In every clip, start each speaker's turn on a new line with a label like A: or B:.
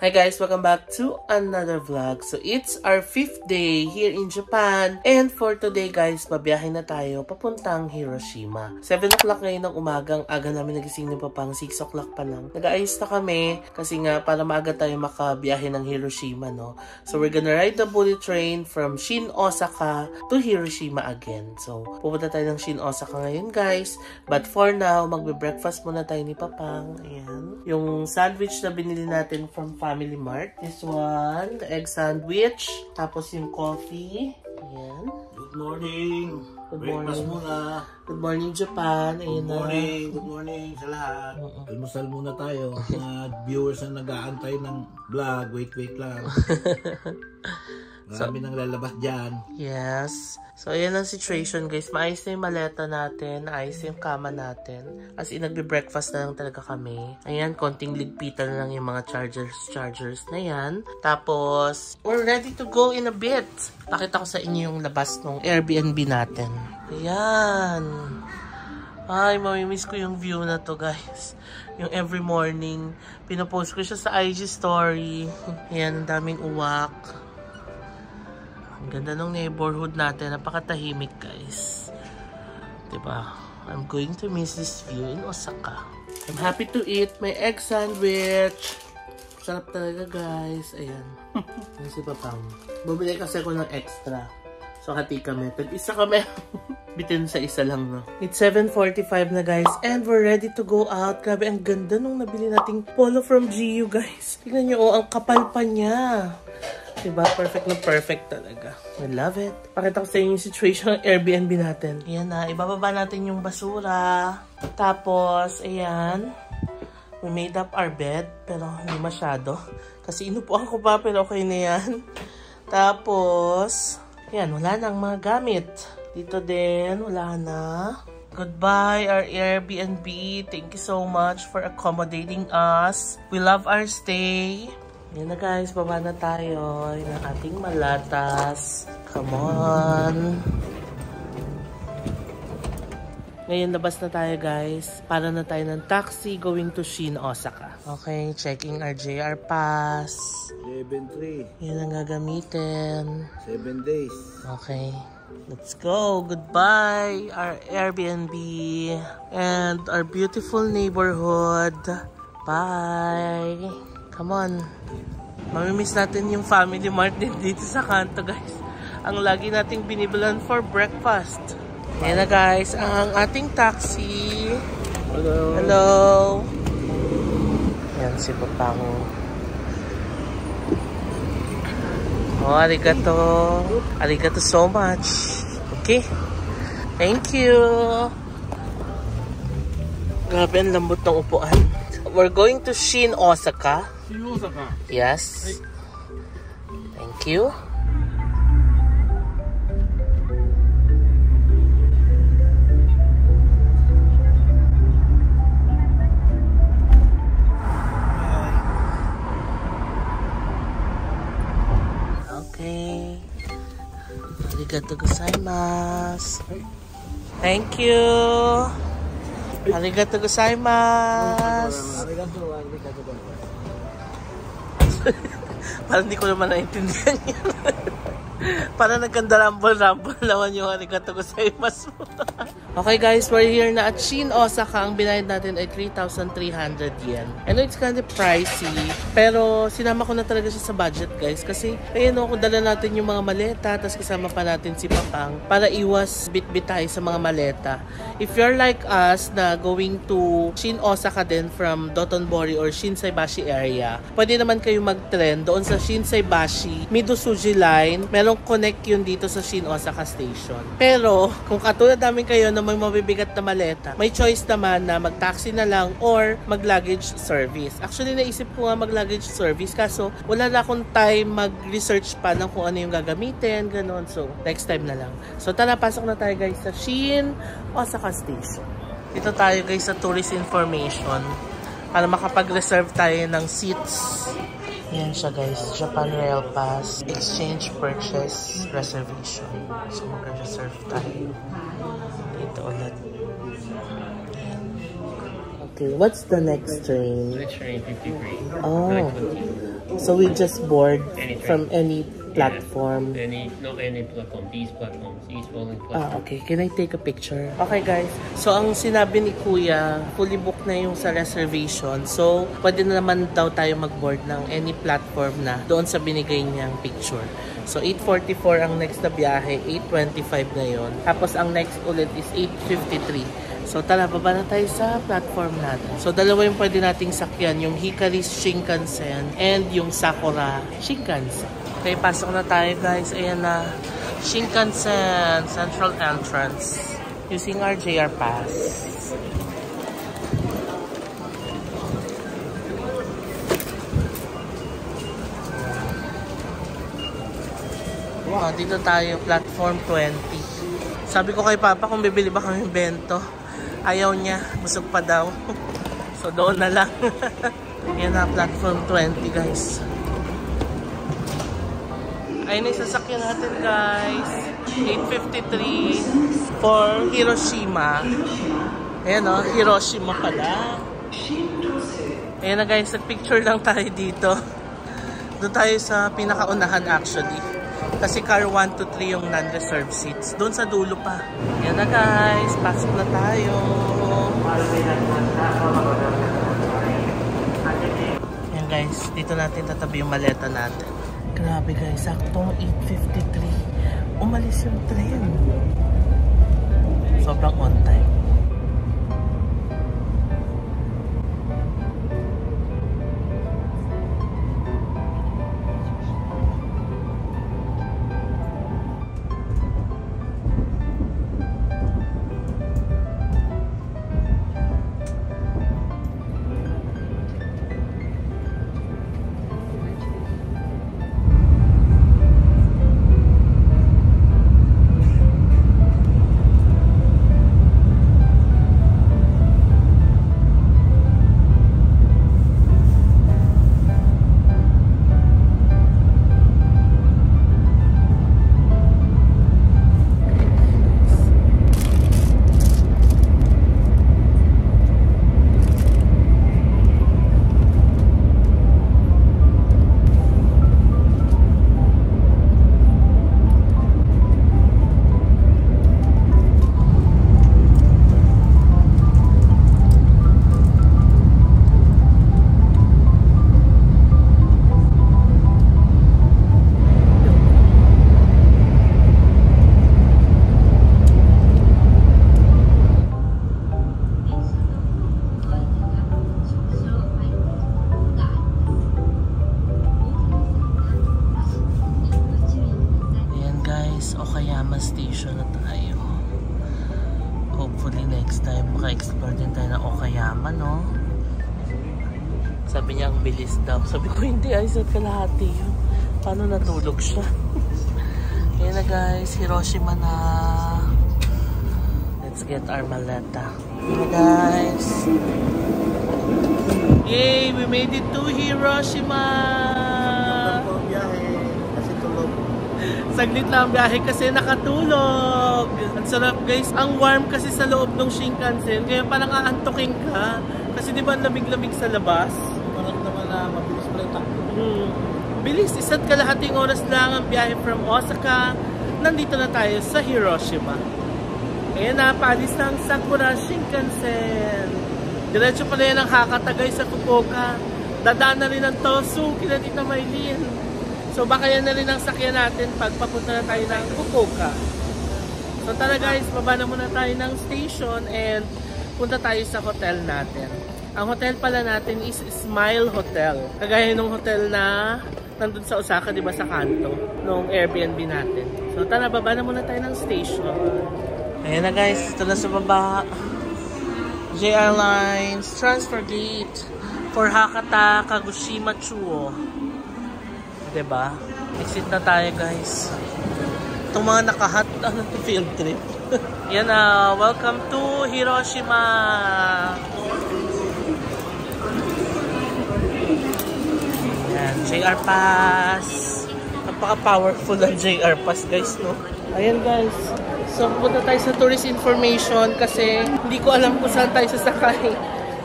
A: Hi guys, welcome back to another vlog. So it's our 5th day here in Japan. And for today guys, babiyahin na tayo papuntang Hiroshima. 7 o'clock ngayon ng umagang aga namin nagising ni Papang, 6 o'clock pa lang. Nag-aayos na kami kasi nga para maaga tayo makabiyahe ng Hiroshima, no? So we're gonna ride the bullet train from Shin Osaka to Hiroshima again. So pupunta tayo ng Shin Osaka ngayon guys. But for now, magbe-breakfast muna tayo ni Papang. Ayan. Yung sandwich na binili natin from Family Mart. This one, the egg sandwich. Tapos yung coffee. Ayan.
B: Good morning.
A: Good
B: Breakfast
A: morning.
B: muna.
A: Good morning, Japan. Ayan
B: Good morning. Good morning sa lahat. Almusal muna tayo. Mga viewers na nag-aantay ng vlog. Wait lang. Marami nang lalabas dyan.
A: Yes. So, ayan ang situation, guys. Maayos na yung maleta natin. Maayos na yung kama natin. As in, nagbe-breakfast na lang talaga kami. Ayan, konting ligpitan na lang yung mga chargers na yan. Tapos, we're ready to go in a bit. Pakita ko sa inyo yung labas ng Airbnb natin. Ayan. Ay, mamimiss ko yung view na to, guys. Yung every morning, pinopost ko siya sa IG story. Ayan, ang daming uwak. Ang ganda ng neighborhood natin. Napakatahimik, guys. Diba? I'm going to miss this view in Osaka. I'm happy to eat my egg sandwich. Sarap talaga, guys. Ayan. Ayan si Papang. Bumili kasi ako ng extra. So, hati kami. Tag-isa kami. Bitin sa isa lang, no? It's 7:45 na, guys. And we're ready to go out. Grabe, ang ganda nung nabili nating polo from GU, guys. Tingnan nyo, oh, ang kapal pa niya. Diba? Perfect na perfect talaga. I love it. Pakita ko sa inyo yung situation ng Airbnb natin. Ayan na. Ibababa natin yung basura. Tapos, ayan. We made up our bed. Pero hindi masyado. Kasi inupuan ko pa. Pero okay na yan. Tapos, ayan. Wala nang mga gamit. Dito din. Wala na. Goodbye, our Airbnb. Thank you so much for accommodating us. We love our stay. Yan na guys, baba na tayo. Yan ang ating malatas. Come on. Ngayon, labas na tayo guys. Para na tayo ng taxi going to Shin Osaka. Okay, checking our JR pass.
B: 7-3.
A: Yan ang gagamitin.
B: 7 days.
A: Okay. Let's go. Goodbye, our Airbnb and our beautiful neighborhood. Bye. Come on. Mamimiss natin yung Family Mart din dito sa kanto, guys. Ang lagi nating binibilan for breakfast. Ayan na, guys. Ang ating taxi.
B: Hello.
A: Hello. Ayan si Papang. Oh, arigato. Arigato so much. Okay. Thank you. Grabe, ang lambot ng upuan. We're going to Shin Osaka.
B: Shin Osaka.
A: Yes. Thank you. Okay. Arigato gozaimasu. Thank you. Arigato gozaimasu. Parang hindi ko naman naintindihan yun. Parang nagkanda-rumble naman yung arigato gozaimasu. Okay guys, we're here na at Shin Osaka. Ang binayad natin ay 3,300 yen. I know it's kind of pricey, pero sinama ko na talaga siya sa budget guys. Kasi ayun o, kung dala natin yung mga maleta, tapos kasama pa natin si Papang para iwas bit-bit tayo sa mga maleta. If you're like us na going to Shin Osaka din from Dotonbori or Shinsaibashi area, pwede naman kayo mag-trend doon sa Shinsaibashi Midosuji Line. Merong connect yun dito sa Shin Osaka Station. Pero kung katulad namin kayo na may mabibigat na maleta, may choice naman na mag-taxi na lang or mag-luggage service. Actually, naisip ko nga mag-luggage service kaso wala na akong time mag-research pa ng kung ano yung gagamitin, ganon. So, next time na lang. So, tara, pasok na tayo guys sa Shin Osaka Station. Dito tayo guys sa tourist information para makapag-reserve tayo ng seats. Yan siya guys, Japan Rail Pass, Exchange Purchase Reservation. So, mag-reserve tayo. Dito ulit. Okay, what's the next train?
C: Next train 53.
A: Oh,
C: 9:20.
A: so we just board
C: Any train.
A: from any platform.
C: Any platform. These platforms. Each rolling platform.
A: Okay. Can I take a picture? Okay, guys. So, ang sinabi ni Kuya, fully booked na yung sa reservation. So, pwede na naman daw tayo mag-board ng any platform na doon sa binigay niyang picture. So, 8:44 ang next na biyahe. 8:25 ngayon. Tapos, ang next ulit is 8:53. So, tara, baba na tayo sa platform natin. So, dalawa yung pwede nating sakyan. Yung Hikari Shinkansen and yung Sakura Shinkansen. Okay, pasok na tayo, guys. Ayan na. Shinkansen Central Entrance. Using our JR Pass. Wow, dito tayo. Platform 20. Sabi ko kay Papa kung bibili ba kami bento. Ayaw niya. Busog pa daw. So, doon na lang. Yan na, platform 20, guys. Ayun na yung sasakyan natin, guys. 8:53 for Hiroshima. Ayan o, Hiroshima pala. Ayan na, guys. Nag-picture lang tayo dito. Doon tayo sa pinakaunahan actually. Kasi car 1 to 3 yung non-reserved seats. Doon sa dulo pa. Ayan na, guys. Pasok na tayo. Ayan, guys. Dito natin tatabi yung maleta natin. Grabe, guys. Saktong 8:53. Umalis yung train. Sobrang on time. Okayama Station na tayo. Hopefully next time maka-explore din tayo ng Okayama, no? Sabi niya ang bilis daw. Sabi ko hindi, ay isa't kalahati yun. Paano natulog siya? Ayan na, guys, Hiroshima na. Let's get our maleta. Ayan na, guys. Yay! We made it to Hiroshima! Saglit lang ang biyahe kasi nakatulog. Ang sarap, guys. Ang warm kasi sa loob ng Shinkansen. Kaya parang aantokin ka. Kasi di ba ang lamig-lamig sa labas?
B: Parang naman na mabilis pala yung takbo.
A: Bilis. Isa't kalahating oras lang ang biyahe from Osaka. Nandito na tayo sa Hiroshima. Kaya napaalis ng Sakura Shinkansen. Diretso pala yan ang Hakata, sa Fukuoka. Dadaan na rin ang Tosu, kila Tita Maylin. So baka yan na rin ang sakyan natin pag papunta na tayo ng Fukuoka. So tara, guys, baba na muna tayo ng station and punta tayo sa hotel natin. Ang hotel pala natin is Smile Hotel. Kagaya ng hotel na nandun sa Osaka, di ba, sa Kanto, nung Airbnb natin. So tara, baba na muna tayo ng station. Ayan na, guys, ito na sa baba. JR Lines Transfer Gate for Hakata, Kagoshima, Chuo. Diba? Exit na tayo, guys. Itong mga nakahat, field trip. Yan na, welcome to Hiroshima! Ayan, JR Pass. Napaka-powerful ang JR Pass, guys, no? Ayan, guys. So, punta tayo sa tourist information kasi hindi ko alam kung saan tayo sasakay.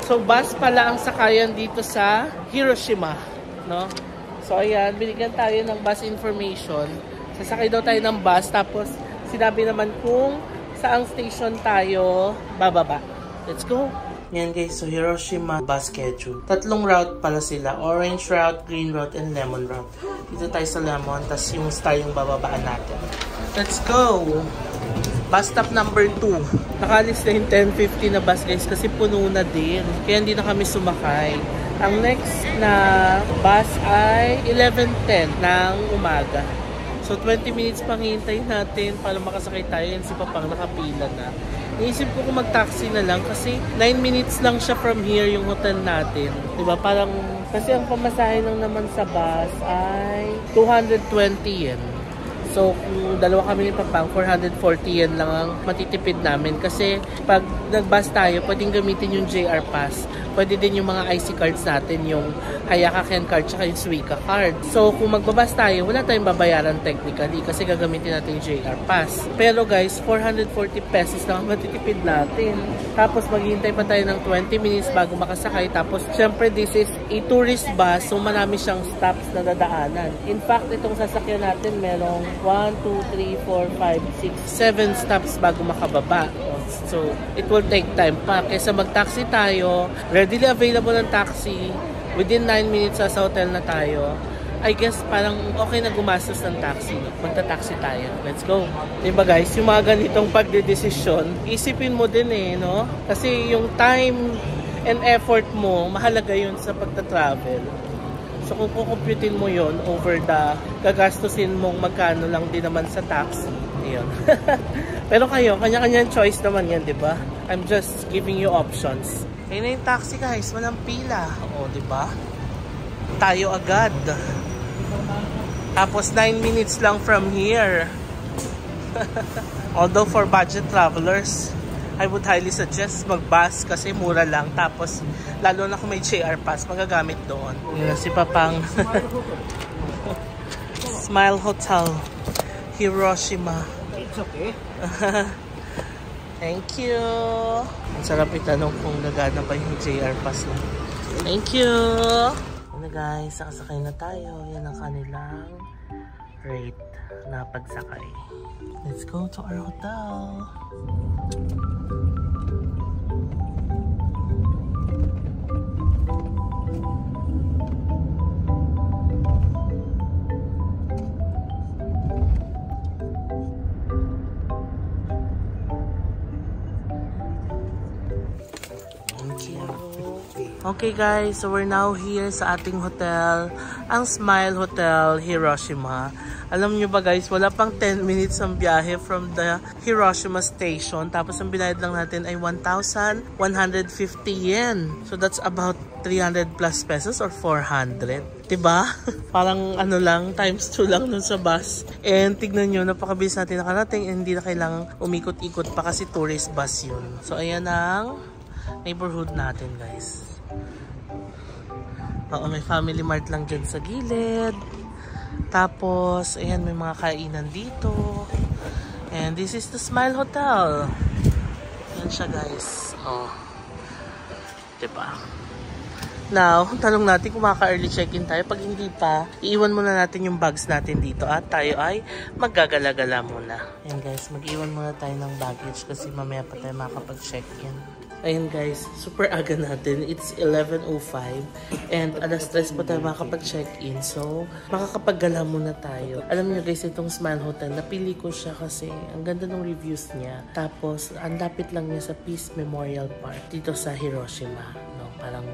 A: So, bus pala ang sakayan dito sa Hiroshima, no? So, ayan, binigyan tayo ng bus information. Sasakay daw tayo ng bus, tapos sinabi naman kung saang station tayo bababa. Let's go! Yan guys, so Hiroshima bus schedule. 3 route pala sila. Orange route, green route, and lemon route. Dito tayo sa lemon, tas yung star yung bababaan natin. Let's go! Bus stop number 2. Nakalis na yung 10:50 na bus guys kasi puno na din. Kaya hindi na kami sumakay. Ang next na bus ay 11:10 ng umaga. So 20 minutes pang hintayin natin para makasakay tayo. Yan si Papang nakapila na. Naisip ko kung mag-taxi na lang kasi 9 minutes lang siya from here yung hotel natin. Diba? Parang, kasi ang pamasahe lang naman sa bus ay 220 yen. So, kung dalawa kami ni Papang, 440 yen lang ang matitipid namin. Kasi pag nag-bus tayo, pwedeng gamitin yung JR Pass. Pwede din yung mga IC cards natin, yung Hayakaken card tsaka yung Suica card. So, kung magbabas tayo, wala tayong babayaran technically kasi gagamitin natin yung JR Pass. Pero guys, 440 pesos lang ang matitipid natin. Tapos, maghihintay pa tayo ng 20 minutes bago makasakay. Tapos, syempre, this is a tourist bus. So, marami siyang stops na dadaanan. In fact, itong sasakyan natin, merong 1, 2, 3, 4, 5, 6, 7 stops bago makababa. So, it will take time pa. Kaysa mag-taxi tayo, readily available ng taxi, within 9 minutes sa hotel na tayo, I guess parang okay na gumastos ng taxi. Magta-taxi tayo. Let's go. Diba guys, yung mga ganitong pagdedesisyon, isipin mo din no? Kasi yung time and effort mo, mahalaga yun sa pagta-travel. So kung kukumputin mo yon over the gagastusin mong magkano lang din naman sa taxi, yun. Pero kayo, kanya-kanyang choice naman yan, di ba? I'm just giving you options. Ayun na yung taxi guys, walang pila. O, di ba? Tayo agad. Tapos 9 minutes lang from here. Although for budget travelers, I would highly suggest mag-bus kasi mura lang. Tapos, lalo na kung may JR Pass, magagamit doon. Yun si Papang. Smile Hotel, Hiroshima.
B: It's okay.
A: Thank you. Ang sarap itanong kung nagana ba yung JR Pass na. Thank you. Ano guys, nakasakay na tayo. Yan ang kanilang rate na pagsakay. Let's go to our hotel. Okay guys, so we're now here sa ating hotel, ang Smile Hotel, Hiroshima. Alam nyo ba guys, wala pang 10 minutes ang biyahe from the Hiroshima station. Tapos ang binayad lang natin ay 1,150 yen. So that's about 300 plus pesos or 400. Diba? Parang ano lang, times 2 lang nun sa bus. And tignan nyo, napakabilis natin nakarating and hindi na kailangang umikot-ikot pa kasi tourist bus yun. So ayan ang neighborhood natin guys. Oo, may Family Mart lang dyan sa gilid. Tapos, ayan, may mga kainan dito. And this is the Smile Hotel. Ayan siya guys. Oh. Diba? Now, tanong natin kung maka-early check-in tayo. Pag hindi pa, iiwan muna natin yung bags natin dito. At tayo ay maggagala-gala muna. Ayan guys, mag-iwan muna tayo ng baggage kasi mamaya pa tayo makapag-check-in. Ayun guys, super aga natin. It's 11:05 and alas 3 pa tayo makakapag-check-in. So, makakapaggala muna tayo. Alam niyo guys, itong Smile Hotel, napili ko siya kasi ang ganda ng reviews niya. Tapos, ang lapit lang niya sa Peace Memorial Park dito sa Hiroshima. No? Parang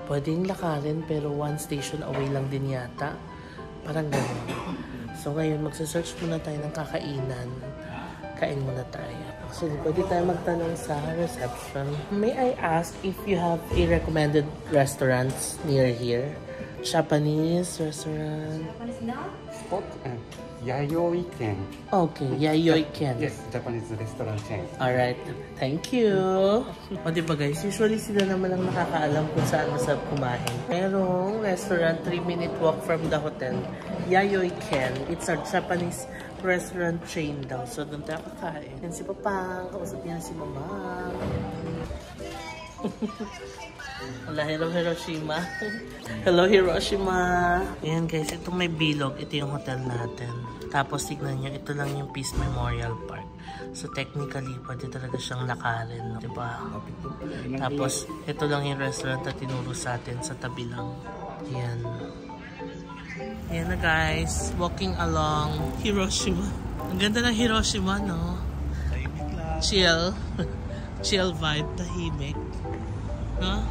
A: pwedeng lakarin pero 1 station away lang din yata. Parang gano'n. So, ngayon, magsa-search muna tayo ng kakainan. Kain muna tayo. So, pwede tayo magtanong sa reception. May I ask if you have a recommended restaurants near here? Japanese restaurant?
D: Japanese now?
E: Spot and Yayoi Ken.
A: Okay, Yayoi Ken.
E: Yes, Japanese restaurant chain.
A: Alright, thank you. O diba guys, usually sila naman ang nakakaalam kung saan masarap kumain. Merong restaurant, 3-minute walk from the hotel. Yayoi Ken. It's a Japanese restaurant chain daw. So, doon tayo kakain. Yan si Papang. Kausap niya si Mama. Wala, hello Hiroshima. Hello Hiroshima. Ayan guys, itong may bilog, ito yung hotel natin. Tapos tignan nyo, ito lang yung Peace Memorial Park. So technically, pwede talaga siyang lakarin, diba? Tapos, ito lang yung restaurant na tinuro sa atin sa tabi lang. Ayan. Ayan na guys, walking along Hiroshima. Ang ganda ng Hiroshima, no? Chill. Chill vibe, tahimik. No?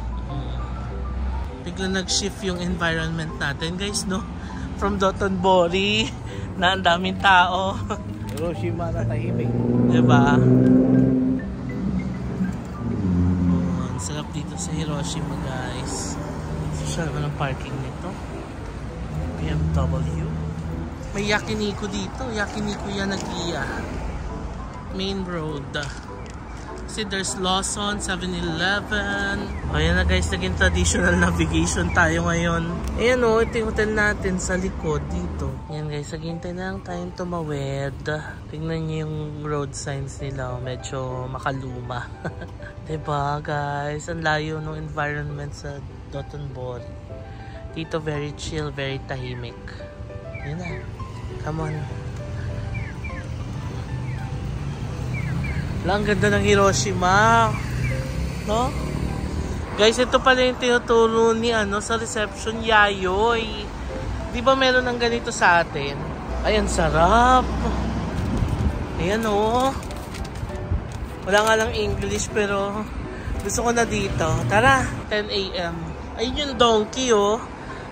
A: Bigla nag-shift yung environment natin, guys, no? From Dotonbori, na ang daming tao.
B: Hiroshima na tahimik.
A: Diba? Ang sarap dito sa Hiroshima, guys. Social naman ang parking nito. BMW. May Yakiniku dito. Yakiniku yan nag-iya. Main road. Kasi there's Lawson, 7-Eleven. Ayan na guys, naging traditional navigation tayo ngayon. Ayan o, ito yung hotel natin sa likod dito. Ayan guys, naghintay na lang tayong tumawid. Tingnan nyo yung road signs nila. Medyo makaluma. Diba guys, ang layo ng environment sa Dotonbori. Dito very chill, very tahimik. Ayan na. Come on. Ang ganda ng Hiroshima. No? Guys, ito pala yung tinuturo ni sa reception, Yayoy. Di ba meron ng ganito sa atin? Ayan, sarap. Ayan oh. Wala nga lang English pero gusto ko na dito. Tara, 10 AM. Ayun yung donkey oh.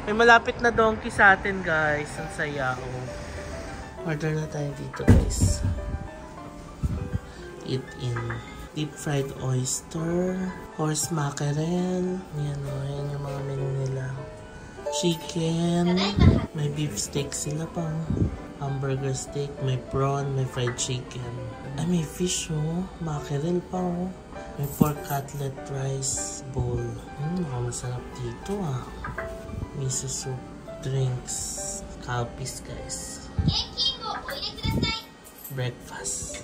A: May malapit na donkey sa atin guys. Ang saya oh. Order na tayo dito guys. Eat in deep fried oyster, horse mackerel. Yan o, yan yung mga menu nila. Chicken, may beef steak sila pa. Hamburger steak, may prawn, may fried chicken. Ay, may fish o, mackerel pa o. May pork cutlet rice bowl. Masarap dito ah. Miso soup, drinks, calpis guys. Breakfast.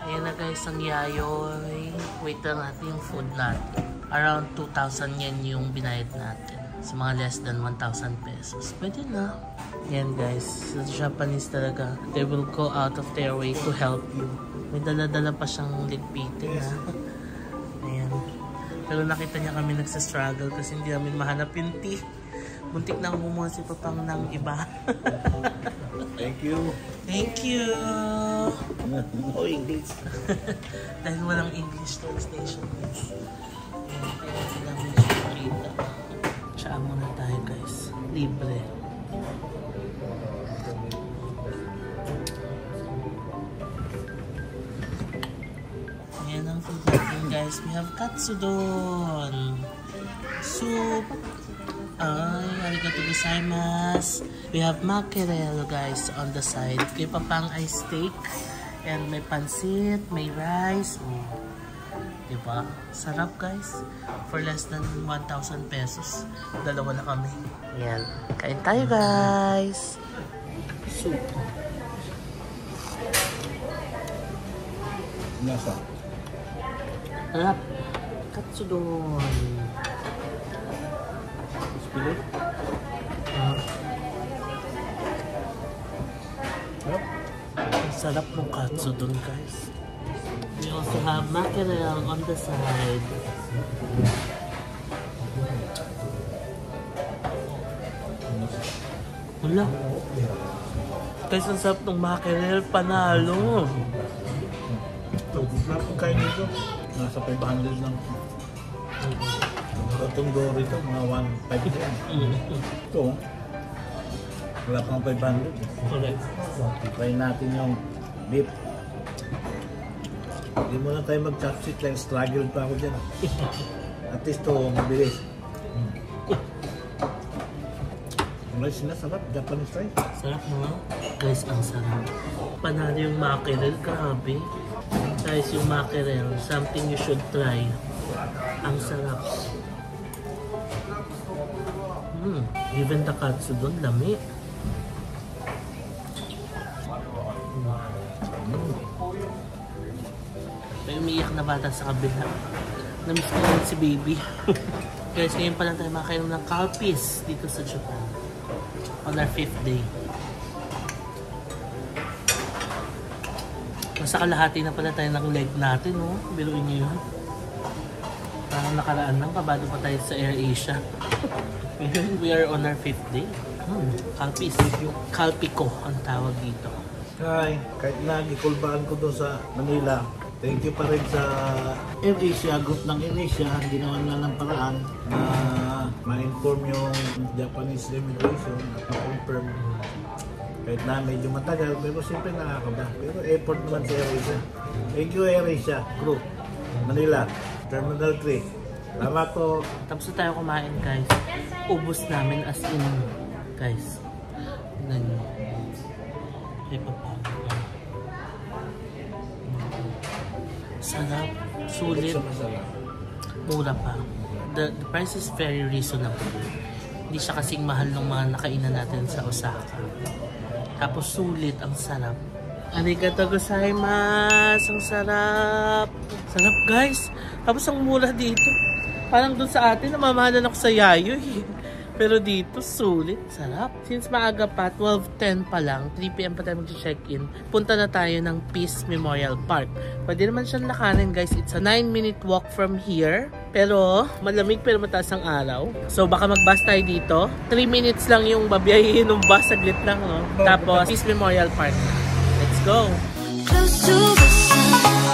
A: Ayan na guys, ang Yayoy. Wait lang natin yung food natin. Around 2,000 yen yung binayad natin. Sa mga less than 1,000 pesos. Pwede na. Ayan guys, sa Japanese talaga, they will go out of their way to help you. May dala-dala pa siyang ligpitin ha. Ayan. Pero nakita niya kami nagsastruggle kasi hindi namin mahanap yung tea. Muntik na kumuha si Papang ng iba.
B: Thank you.
A: Thank you.
B: Oh, English.
A: Dahil walang English translation. Ayan, kaya sila may nakikita. Tsaka muna tayo guys. Libre. Ayan ang food natin guys. We have katsudon. Soup. Ay, arigato gozaimasu. We have mackerel guys on the side. Kay Papang ay steak. And may pansit, may rice. Oh. Diba? Sarap guys. For less than 1,000 pesos. Dalawa na kami. Yan. Kain tayo guys. Soup.
B: Nasa?
A: Sarap. Katsudon.
B: Spirit?
A: Sarap ng katsudon guys. We also have mackerel on the side. Wala. Guys, ang sarap ng mackerel. Panalo.
B: Ito, pagkain nito. Nasa 500 lang. Itong dory ito, mga 1,500 yan. Ito, wala pang 500.
A: Correct.
B: Try natin yung beef. Hindi muna tayo mag-chopstick lang. Struggle pa ako dyan. At least ito, mabilis. Ang rice na sarap. Japanese rice.
A: Sarap mo. Guys, ang sarap. Panalo yung mackerel. Grabe. Guys, yung mackerel. Something you should try. Ang sarap. Even the katsudon, lami. May umiiyak na bata sa kabila. Namiss ko naman si baby. Guys, ngayon pa lang tayo makakainom ng Calpis dito sa Japan. On our 5th day. Nasa kalahati na pala tayo ng leg natin, no? Biruin nyo yun. Parang nakaraan lang, kabado pa tayo sa AirAsia. We are on our 5th day. Calpis. Calpico ang tawag dito.
B: Hi, kahit na gikulbaan ko doon sa Manila, thank you pa rin sa AirAsia, group ng AirAsia, ginawa na ng paraan na ma-inform yung Japanese immigration at ma-confirm. Kahit na medyo matagal, pero siyempre nakakaba. Pero effort naman sa AirAsia. Thank you AirAsia, group, Manila, Terminal 3. Salamat po.
A: Tapos na tayo kumain, guys. Ubus namin as in, guys. Tignan nyo. Ay, sarap, sulit, mura pa. The price is very reasonable. Hindi siya kasing mahal ng mga nakainan natin sa Osaka. Tapos sulit, ang sarap. Arigatou gozaimasu, ang sarap. Sarap, guys. Tapos ang mura dito. Parang dun sa atin, namamahalan ako sa Yayoi. Pero dito, sulit. Sarap. Since maaga pa, 12:10 pa lang, 3 PM pa tayo mag-check-in, punta na tayo ng Peace Memorial Park. Pwede naman siyang lakarin, guys. It's a 9-minute walk from here. Pero, malamig pero mataas ang araw. So, baka mag-bus tayo dito. 3 minutes lang yung babiyahin ng bus, saglit lang, no? Tapos, Peace Memorial Park. Let's go!
D: Close to the sun.